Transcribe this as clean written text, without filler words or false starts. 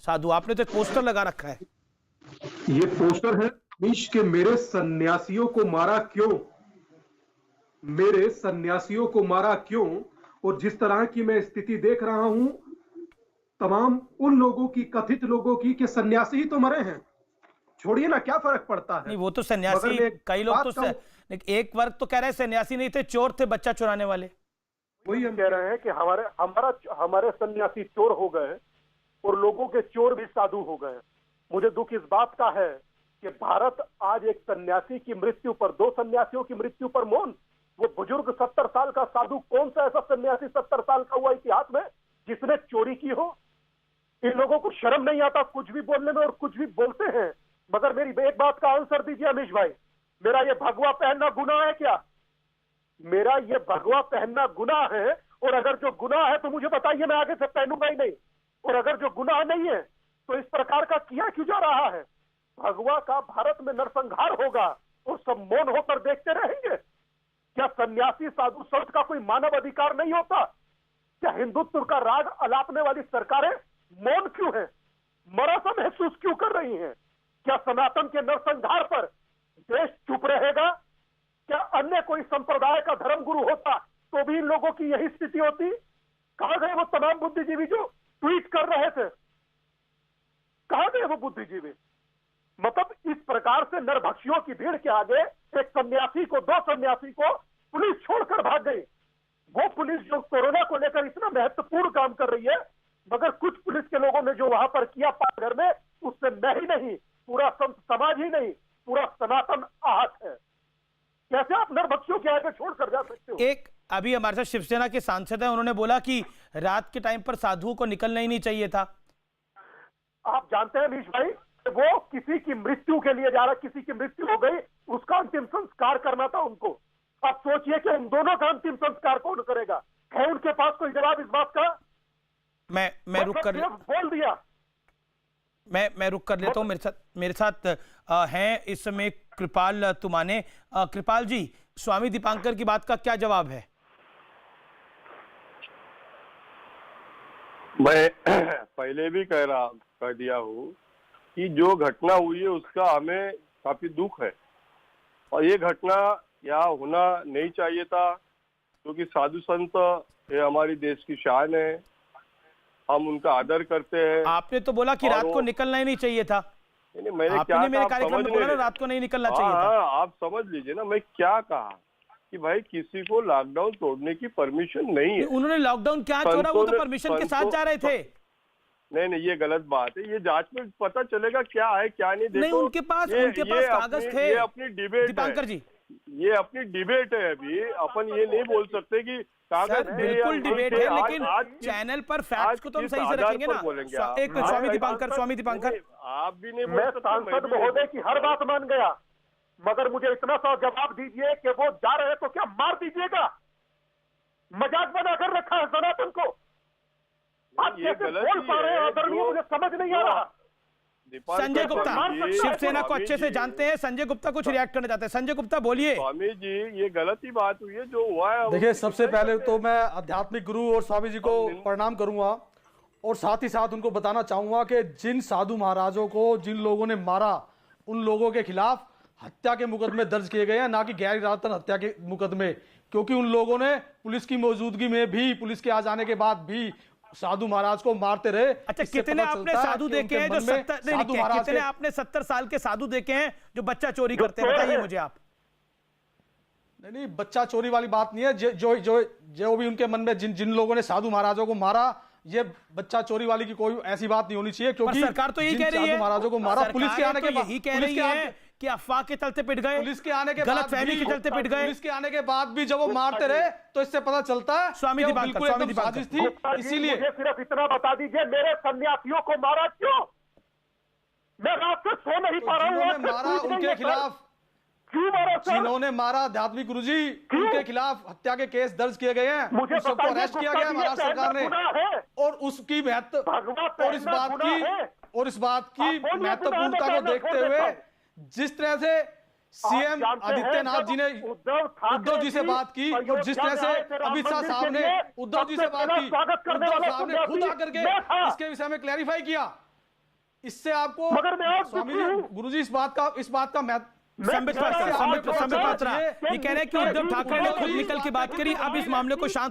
साधु, आपने तो एक पोस्टर लगा रखा है। ये पोस्टर है अमीश के मेरे सन्यासियों को मारा क्यों, मेरे सन्यासियों को मारा क्यों। और जिस तरह की मैं स्थिति देख रहा हूं तमाम उन लोगों की, कथित लोगों की, कि सन्यासी ही तो मरे हैं, छोड़िए ना, क्या फर्क पड़ता है। नहीं, वो तो सन्यासी, कई लोग तो एक वर्ग तो कह रहे हैं सन्यासी नहीं थे, चोर थे, बच्चा चुराने वाले। वही हम कह रहे हैं कि हमारे सन्यासी चोर हो गए और लोगों के चोर भी साधु हो गए। मुझे दुख इस बात का है कि भारत आज एक सन्यासी की मृत्यु पर, 2 सन्यासियों की मृत्यु पर मौन। वो बुजुर्ग 70 साल का साधु, कौन सा ऐसा सन्यासी 70 साल का हुआ इतिहास में जिसने चोरी की हो। इन लोगों को शर्म नहीं आता कुछ भी बोलने में और कुछ भी बोलते हैं। मगर मेरी एक बात का आंसर दीजिए अमीश भाई, मेरा ये भगवा पहनना गुनाह है क्या? मेरा ये भगवा पहनना गुनाह है? और अगर जो गुनाह है तो मुझे बताइए, मैं आगे से पहनूंगा ही नहीं। और अगर जो गुनाह नहीं है तो इस प्रकार का किया क्यों जा रहा है? भगवा का भारत में नरसंहार होगा और सब मौन होकर देखते रहेंगे? क्या सन्यासी साधु संत का कोई मानव अधिकार नहीं होता? क्या हिंदुत्व का राग अलापने वाली सरकारें मौन क्यों है, मरा सा महसूस क्यों कर रही हैं? क्या सनातन के नरसंहार पर देश चुप रहेगा? क्या अन्य कोई संप्रदाय का धर्म गुरु होता तो भी इन लोगों की यही स्थिति होती? कहां गए वो तमाम बुद्धिजीवी जो ट्वीट कर रहे थे? कहां गए वो बुद्धिजीवी? मतलब इस प्रकार से नरभक्षियों की भीड़ के आगे एक सन्यासी को, 2 सन्यासी को पुलिस छोड़कर भाग गई। वो पुलिस जो कोरोना को लेकर इतना महत्वपूर्ण काम कर रही है, मगर कुछ पुलिस के लोगों ने जो वहां पर किया पालघर में, उससे मैं ही नहीं, पूरा संत समाज ही नहीं, पूरा सनातन आहत है। कैसे आप नरभक्षियों के आगे छोड़कर जा सकते हो? एक अभी हमारे साथ शिवसेना के सांसद हैं, उन्होंने बोला कि रात के टाइम पर साधुओं को निकलना ही नहीं चाहिए था। आप जानते हैं अमीश भाई, वो किसी की मृत्यु के लिए जा रहा, किसी की मृत्यु हो गई, उसका अंतिम संस्कार करना था उनको। आप सोचिए कि उन दोनों का अंतिम संस्कार कौन करेगा? है उनके पास कोई जवाब इस बात का? मैं रुक कर बोल दिया। मैं रुक कर लेता हूं। मेरे साथ हैं इस समय कृपाल तुमाने। कृपाल जी, स्वामी दीपांकर की बात का क्या जवाब है? मैं पहले भी कह दिया हूँ कि जो घटना हुई है उसका हमें काफी दुख है और ये घटना यहाँ होना नहीं चाहिए था, क्योंकि साधु संत ये हमारी देश की शान है, हम उनका आदर करते हैं। आपने तो बोला कि रात को निकलना ही नहीं चाहिए था। नहीं, मैंने क्या मेरे कार्यक्रम में बोला ना, रात को नहीं निकलना चाहिए था। आप समझ लीजिए ना, मैं क्या कहा कि भाई किसी को लॉकडाउन तोड़ने की परमिशन नहीं है। उन्होंने लॉकडाउन क्या तोड़ा? वो तो परमिशन के साथ जा रहे थे। नहीं, ये गलत बात है। ये जांच में पता चलेगा क्या है क्या नहीं। देखो, नहीं, उनके पास कागज थे। ये अपनी डिबेट दीपांकर जी, ये अपनी डिबेट है। अभी अपन ये नहीं बोल सकते कि कागज बिल्कुल डिबेट है, लेकिन चैनल पर फैक्ट्स को तो हम सही से रखेंगे ना। एक मिनट, स्वामी दीपांकर आप भी नहीं। मैं सांसद महोदय की हर बात मान गया, मगर मुझे इतना सा जवाब दीजिए कि वो जा रहे तो क्या मार दीजिएगा? मजाक बनाकर रखा है सनातन को। आप कैसे बोल पा रहे हैं आदरणीय, मुझे समझ नहीं आ रहा। संजय गुप्ता शिवसेना को अच्छे से जानते हैं, संजय गुप्ता कुछ रिएक्ट करना चाहते हैं। संजय गुप्ता बोलिए। स्वामी जी, ये गलत ही बात हुई है जो हुआ है। देखिए, सबसे पहले तो मैं आध्यात्मिक गुरु और स्वामी जी को प्रणाम करूंगा और साथ ही साथ उनको बताना चाहूंगा कि जिन साधु महाराजों को जिन लोगों ने मारा, उन लोगों के खिलाफ हत्या के मुकदमे दर्ज किए गए हैं, ना कि गैर इरादतन हत्या के मुकदमे। क्योंकि उन लोगों ने पुलिस की मौजूदगी में भी, पुलिस के आ जाने के बाद भी साधु महाराज को मारते रहे। अच्छा, कितने आपने साधु देखे हैं जो 70 साल के साधु देखे हैं जो बच्चा चोरी करते हैं? बताइए मुझे आप। नहीं, बच्चा चोरी वाली बात नहीं है। जो भी उनके मन में जिन लोगों ने साधु महाराजों को मारा, ये बच्चा चोरी वाली की कोई ऐसी बात नहीं होनी चाहिए। क्योंकि सरकार तो यही कह रही है, महाराजों को मारा पुलिस के आने के बाद, यही कह रही है कि अफवाह के चलते पिट गए, पुलिस के आने के बाद, गलतफहमी के चलते पिट गए। पुलिस के आने के बाद भी जब वो मारते रहे तो इससे पता चलता है स्वामी दीपांकर साजिश थी। इसीलिए मुझे सिर्फ इतना बता दीजिए, मेरे सन्यासियों को मारा क्यों? मैं रात से सो नहीं पा रहा हूँ। मारा उनके खिलाफ, क्यों मारा? जिन्होंने मारा आध्यात्मिक गुरु जी, उनके खिलाफ हत्या के केस दर्ज किए गए हैं। मुझे सबको अरेस्ट किया गया महाराष्ट्र सरकार ने। और उसकी महत्व और इस बात की महत्वपूर्णता को देखते हुए जिस तरह से सीएम आदित्यनाथ जी ने उद्धव जी से बात की और जिस तरह से अमित शाह साहब ने उद्धव जी से बात की, उद्धव साहब ने खुद आकर के इसके विषय में क्लैरिफाई किया इससे आपको मगर मैं आप स्वामी दुखी जी, हूं। गुरुजी इस बात का मैं संबित पात्रा, संबित पात्रा, ये कह रहे हैं कि उद्धव ठाकरे ने खुद निकल के बात करी, अब इस मामले को शांत